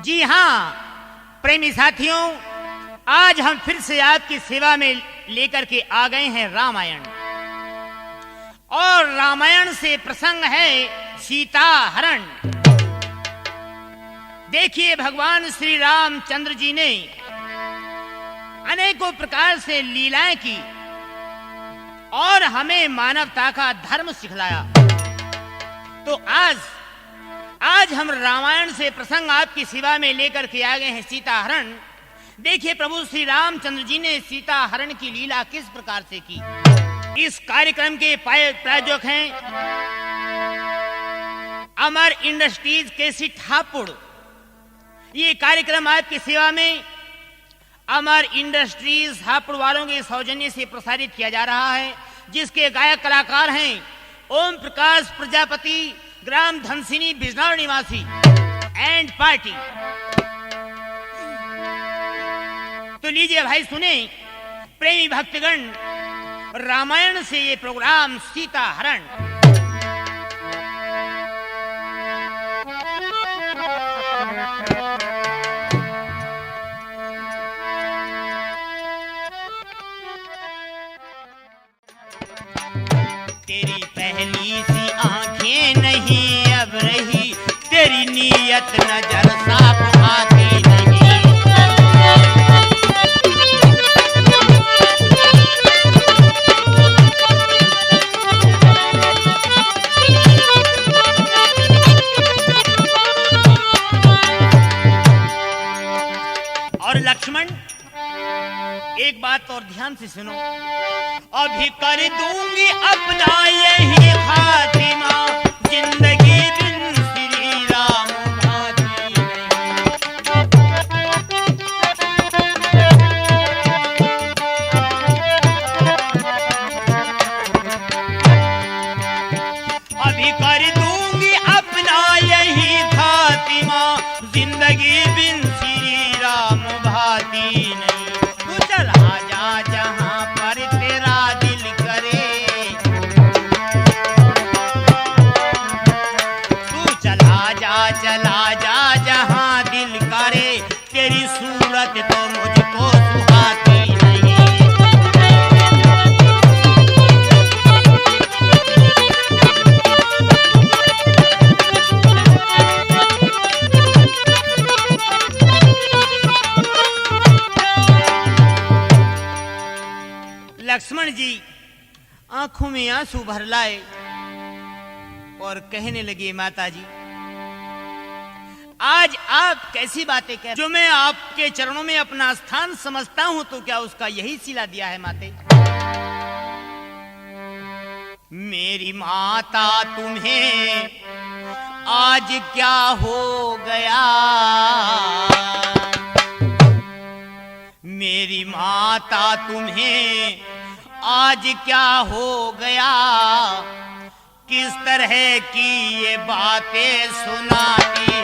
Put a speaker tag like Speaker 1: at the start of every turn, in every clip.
Speaker 1: जी हाँ प्रेमी साथियों, आज हम फिर से आपकी सेवा में लेकर के आ गए हैं रामायण। और रामायण से प्रसंग है सीता हरण। देखिए, भगवान श्री रामचंद्र जी ने अनेकों प्रकार से लीलाएं की और हमें मानवता का धर्म सिखलाया। तो आज हम रामायण से प्रसंग आपकी सेवा में लेकर के आ गए हैं सीता हरण। देखिए, प्रभु श्री रामचंद्र जी ने सीता हरण की लीला किस प्रकार से की। इस कार्यक्रम के प्रायोजक हैं अमर इंडस्ट्रीज कैसेट हापुड़। ये कार्यक्रम आपकी सेवा में अमर इंडस्ट्रीज हापुड़ वालों के सौजन्य से प्रसारित किया जा रहा है, जिसके गायक कलाकार हैं ओम प्रकाश प्रजापति, ग्राम धनसिनी बिजनौर निवासी एंड पार्टी। तो लीजिए भाई, सुने प्रेमी भक्तगण रामायण से ये प्रोग्राम सीता हरण। तेरी पहली सी आंखें नहीं अब रही, तेरी नीयत नजर साफ आती नहीं। और लक्ष्मण, एक बात और ध्यान से सुनो, अभी कर दूंगी अपना यही खातिमा, जिंदगी बिन श्री राम भाती नहीं। अभी कर दूंगी अपना यही खातिमा, जिंदगी बिन श्री राम भाती नहीं। तू चला जा जहां पर तेरा दिल करे, तू चला जा जहां दिल करे, तेरी सूरत तो मुझको सुहाती नहीं। लक्ष्मण जी आंखों में आंसू भर लाए और कहने लगे, माता जी आज आप कैसी बातें कह, जो मैं आपके चरणों में अपना स्थान समझता हूं, तो क्या उसका यही सिला दिया है माते? मेरी माता तुम्हें आज क्या हो गया, मेरी माता तुम्हें आज क्या हो गया, किस तरह की ये बातें सुनाती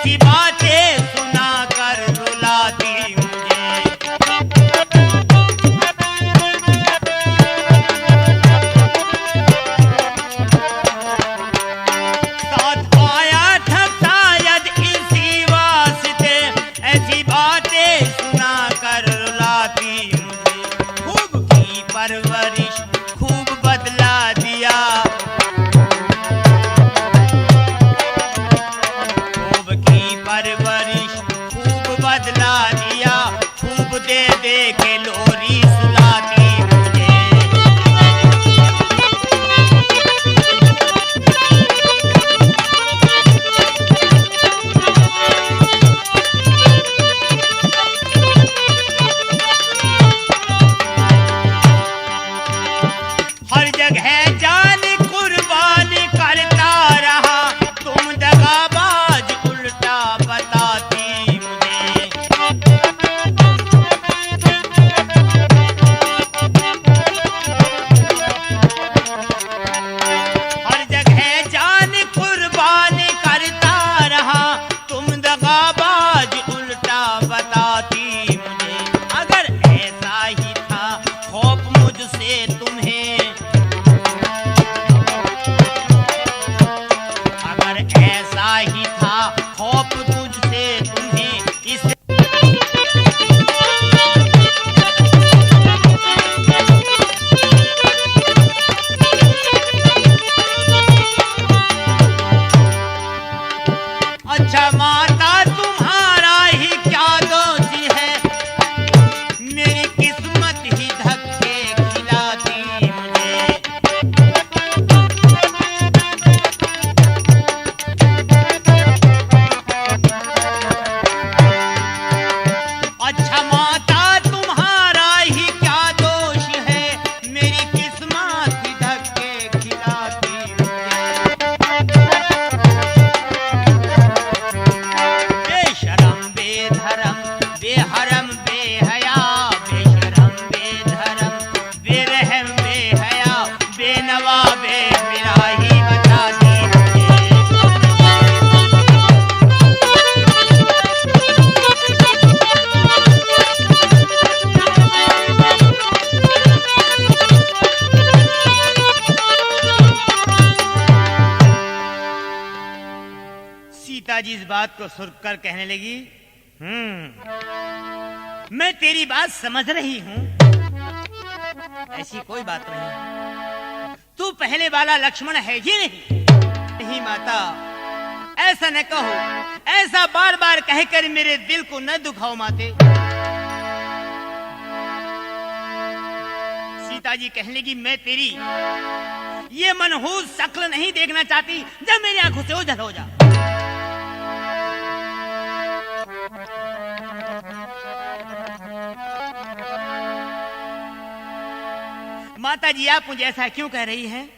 Speaker 1: ऐसी बातें सुना कर रुलाती मुझे। साथ आया था शायद इसी वास्ते, ऐसी बातें सुना कर रुलाती मुझे। खूब की परवरिश खूब बदला दिया, परवरिश खूब बदला दिया, खूब दे दे के लोरी सुलाती मुझे। हर जगह जान कुर्बान करता रहा, तुम दगाबाज उल्टा बताती मुझे। हर जगह जान कुर्बान करता रहा, तुम दगाबाज उल्टा बताती मुझे। अगर ऐसा ही था खौफ मुझसे तुम्हें, अगर ऐसा ही था खौफ तुझसे तुम्हें, इस अच्छा माता तुम्हारा ही क्या दोष है, मेरी किस्मत ही धक्के खिलाती मुझे। अच्छा माता तुम्हारा ही क्या दोष है, मेरी किस्मत ही धक्के खिलाती मुझे। बेशरम बेधर्म बेहरम बेहया, बेशरम बेधर्म बेरहम बेहया, बेनवा बेमिराही बताती मुझे। सीता जी इस बात को सुनकर कहने लगी, मैं तेरी बात समझ रही हूं, ऐसी कोई बात नहीं, तू पहले वाला लक्ष्मण है ही नहीं। नहीं माता, ऐसा न कहो, ऐसा बार बार कहकर मेरे दिल को न दुखाओ माते। सीता जी कहने लगी, मैं तेरी ये मनहूस शक्ल नहीं देखना चाहती, जब मेरी आंखों से ओझल हो जा। माता जी आप मुझे ऐसा क्यों कह रही हैं?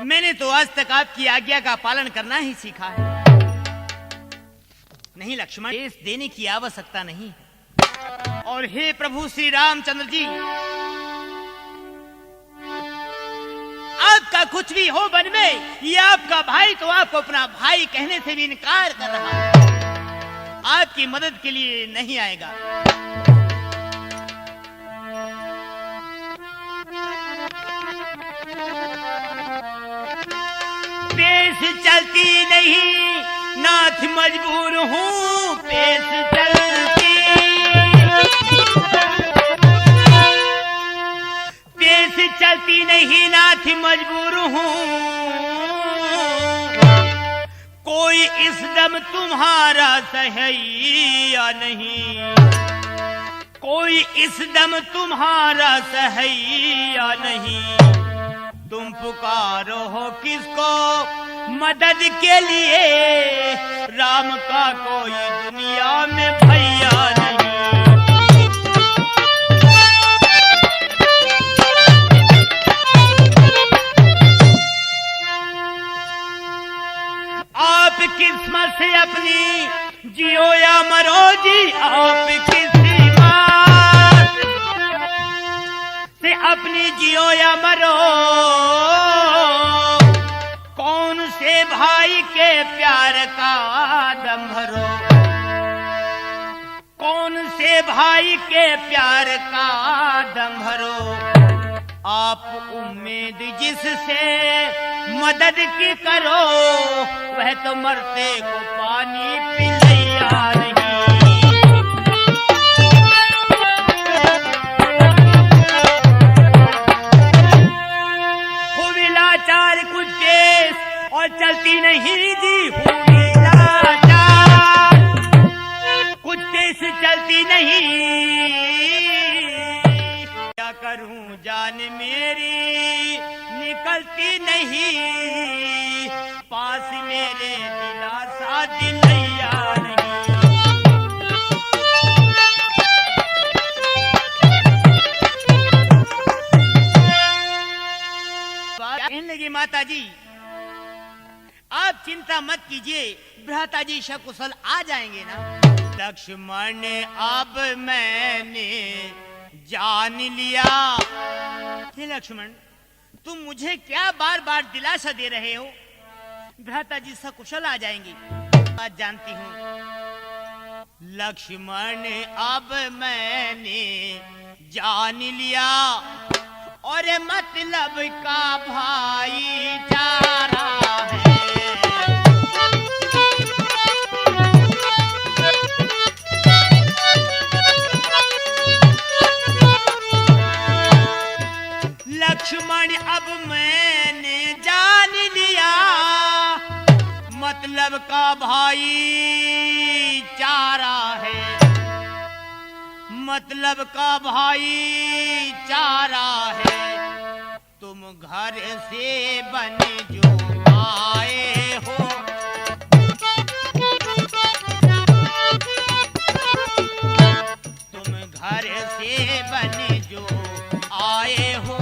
Speaker 1: मैंने तो आज तक आपकी आज्ञा का पालन करना ही सीखा है। नहीं लक्ष्मण, केस देने की आवश्यकता नहीं है। और हे प्रभु श्री रामचंद्र जी, आपका कुछ भी हो वन में, ये आपका भाई तो आपको अपना भाई कहने से भी इनकार कर रहा है, आपकी मदद के लिए नहीं आएगा। पेश चलती नहीं नाथ, मजबूर हूँ पेश चलती, पेश चलती नहीं नाथ, मजबूर हूँ। कोई इस दम तुम्हारा सही या नहीं, कोई इस दम तुम्हारा सही या नहीं। तुम पुकारो हो किसको मदद के लिए, राम का कोई दुनिया में भैया नहीं। आप किस्मत से अपनी जियो या मरो जी, आप किसी बात से अपनी जियो या मरो, कौन से भाई के प्यार का दम भरो, कौन से भाई के प्यार का दम भरो। आप उम्मीद जिससे मदद की करो, वह तो मरते को पानी पिलैया नहीं। हुई लाचार कुछ देश और चलती नहीं जी, हुई लाचार कुछ देश चलती नहीं। क्या करूं जान मेरी निकलती नहीं, पास मेरे दिलासा दिलैया नहीं। कहने लगी माता जी आप चिंता मत कीजिए, भ्राता जी सकुशल आ जाएंगे ना। लक्ष्मण अब मैंने जान लिया। हे लक्ष्मण, तुम मुझे क्या बार बार दिलासा दे रहे हो? भ्राता जी सकुशल आ जाएंगे, बात जानती हूं। लक्ष्मण अब मैंने जान लिया, और मतलब का भाईचारा है। लक्ष्मण अब मैंने जान लिया, मतलब का भाईचारा है, मतलब का भाईचारा है। तुम घर से बन जो आए हो, तुम घर से बन जो आए हो,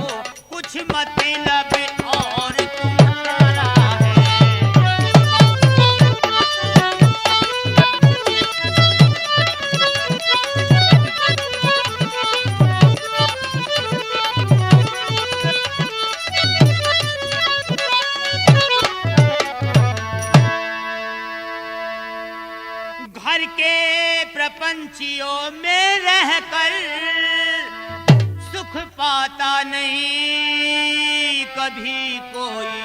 Speaker 1: कुछ मतलब और तुम्हारा है। घर के प्रपंचियों में रहकर सुख पाता नहीं कभी कोई,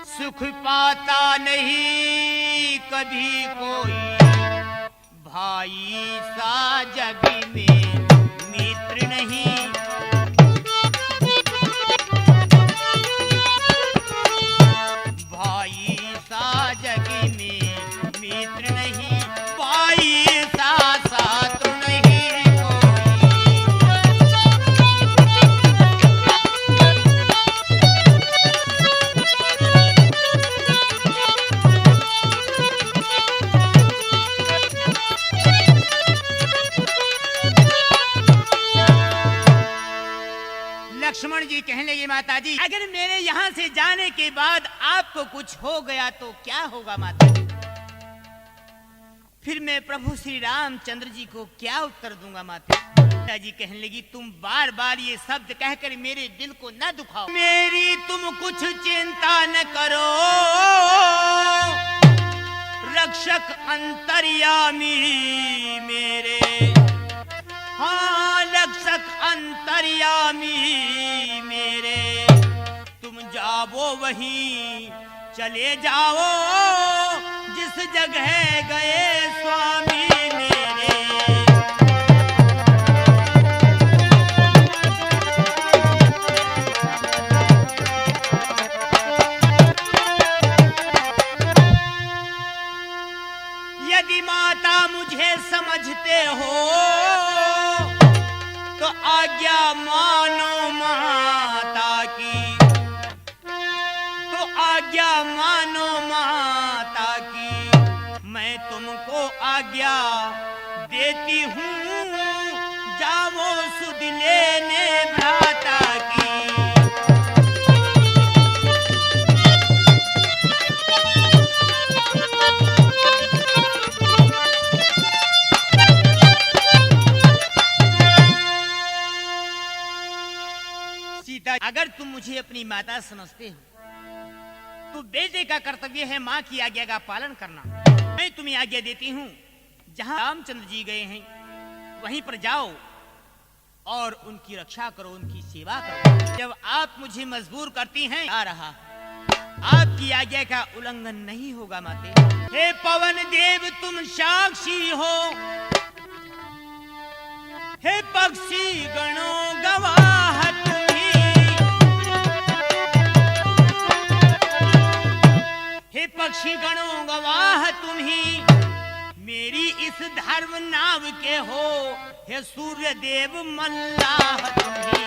Speaker 1: सुख पाता नहीं कभी कोई। भाई सा जग में मित्र नहीं, भाई सा जग में मित्र नहीं, भाई सा साथ नहीं। लक्ष्मण जी कहने लगे माता जी अगर मेरे यहाँ से जाने के बाद आपको कुछ हो गया तो क्या होगा माता जी? फिर मैं प्रभु श्री रामचंद्र जी को क्या उत्तर दूंगा माता जी? कहने लगी तुम बार बार ये शब्द कहकर मेरे दिल को न दुखाओ। मेरी तुम कुछ चिंता न करो, रक्षक अंतर्यामी मेरे, हाँ रक्षक अंतर्यामी मेरे। तुम जाओ वहीं चले जाओ जिस जगह गए स्वामी मेरे। यदि माता मुझे समझते हो तो आज्ञा मानो माता की, तो आज्ञा मानो माता की। मैं तुमको आज्ञा देती हूँ, जाओ सुध लेने भ्राता की। सीता, अगर तुम मुझे अपनी माता समझते हो तो बेटे का कर्तव्य है माँ की आज्ञा का पालन करना। मैं तुम्हें आज्ञा देती हूँ, जहाँ रामचंद्र जी गए हैं वहीं पर जाओ और उनकी रक्षा करो, उनकी सेवा करो। जब आप मुझे मजबूर करती हैं, आ रहा आपकी आज्ञा का उल्लंघन नहीं होगा माते। हे पवन देव तुम साक्षी हो, हे पक्षी गणों गवाह तुम्ही, हे पक्षी गणों गवाह तुम्ही, मेरी इस धर्म नाव के हो, हे सूर्य देव मल्लाह तुम्ही।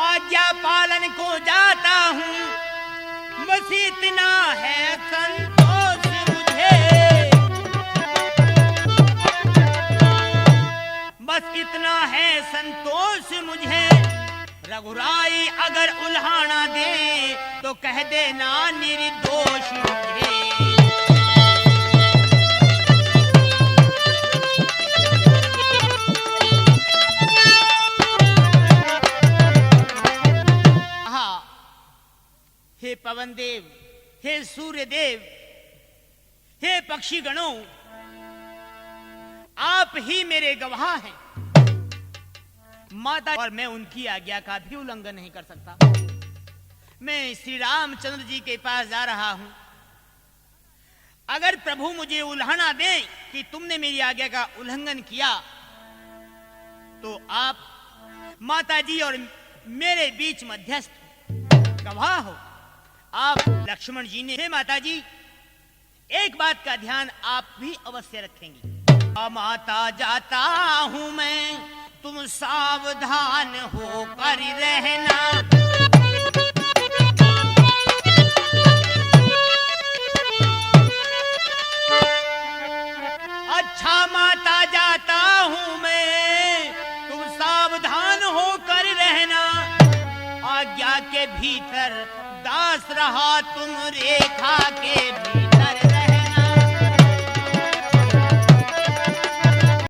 Speaker 1: आज्ञा पालन को जाता हूँ, बस इतना है संतोष मुझे, बस इतना है संतोष मुझे। रघुराई अगर उल्हाना दे तो कह देना निर्दोष मुझे। हे पवन देव, हे सूर्य देव, हे पक्षी गणों, आप ही मेरे गवाह हैं। माता और मैं उनकी आज्ञा का भी उल्लंघन नहीं कर सकता। मैं श्री रामचंद्र जी के पास जा रहा हूं। अगर प्रभु मुझे उल्हाना दे कि तुमने मेरी आज्ञा का उल्लंघन किया, तो आप माता जी और मेरे बीच मध्यस्थ गवाह हो। आप लक्ष्मण जी ने, हे माता जी, एक बात का ध्यान आप भी अवश्य रखेंगी। माता जाता हूं मैं, तुम सावधान होकर रहना। अच्छा माता जाता हूं मैं, तुम सावधान होकर रहना। आज्ञा के भीतर दास रहा तुम रेखा के भी।